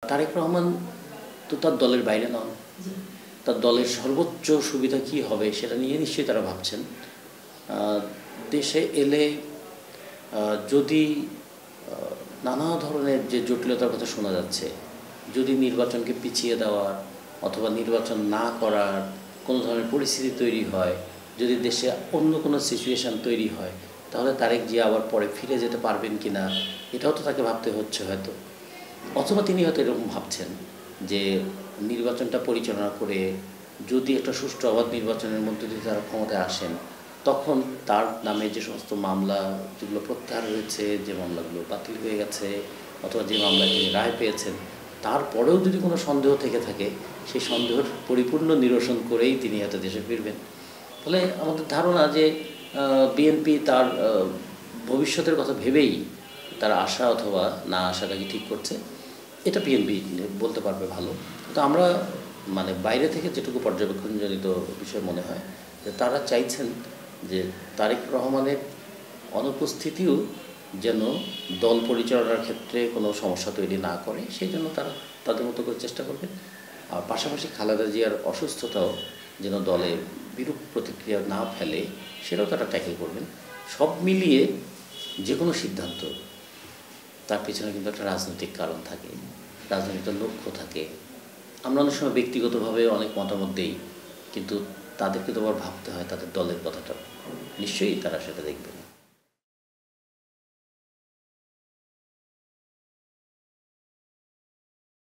তারেক রহমান তো তার দলের বাইরে নন, তার দলের সর্বোচ্চ সুবিধা কি হবে সেটা নিয়ে নিশ্চয়ই তারা ভাবছেন। দেশে এলে যদি নানা ধরনের যে জটিলতার কথা শোনা যাচ্ছে, যদি নির্বাচনকে পিছিয়ে দেওয়ার অথবা নির্বাচন না করার কোনো ধরনের পরিস্থিতি তৈরি হয়, যদি দেশে অন্য কোনো সিচুয়েশান তৈরি হয়, তাহলে তারেক জিয়া আবার পরে ফিরে যেতে পারবেন কি না এটাও তো তাকে ভাবতে হচ্ছে হয়তো। অথবা তিনি হয়তো এরকম ভাবছেন যে নির্বাচনটা পরিচালনা করে যদি একটা সুষ্ঠু অবাধ নির্বাচনের মধ্যে দিয়ে তারা ক্ষমতায় আসেন, তখন তার নামে যে সমস্ত মামলা যেগুলো প্রত্যাহার হয়েছে, যে মামলাগুলো বাতিল হয়ে গেছে, অথবা যে মামলায় তিনি রায় পেয়েছেন, তারপরেও যদি কোনো সন্দেহ থেকে থাকে, সেই সন্দেহের পরিপূর্ণ নিরসন করেই তিনি হয়তো দেশে ফিরবেন। ফলে আমাদের ধারণা যে বিএনপি তার ভবিষ্যতের কথা ভেবেই তার আশা অথবা না আশাটাকে ঠিক করছে, এটা বিএনপি বলতে পারবে ভালো। তো আমরা মানে বাইরে থেকে যেটুকু পর্যবেক্ষণজনিত বিষয় মনে হয় যে তারা চাইছেন যে তারেক রহমানের অনুপস্থিতিও যেন দল পরিচালনার ক্ষেত্রে কোনো সমস্যা তৈরি না করে, সেই জন্য তারা তাদের মতো করে চেষ্টা করবেন। আর পাশাপাশি খালেদা জিয়ার অসুস্থতাও যেন দলে বিরূপ প্রতিক্রিয়া না ফেলে সেটাও তারা ট্যাকেল করবেন। সব মিলিয়ে যে কোনো সিদ্ধান্ত তার পেছনে কিন্তু একটা রাজনৈতিক কারণ থাকে, রাজনৈতিক লক্ষ্য থাকে। আমরা অনেক সময় ব্যক্তিগতভাবে অনেক মতামত দিই, কিন্তু তাদেরকে তো আবার ভাবতে হয় তাদের দলের কথাটা, নিশ্চয়ই তারা সেটা দেখবে।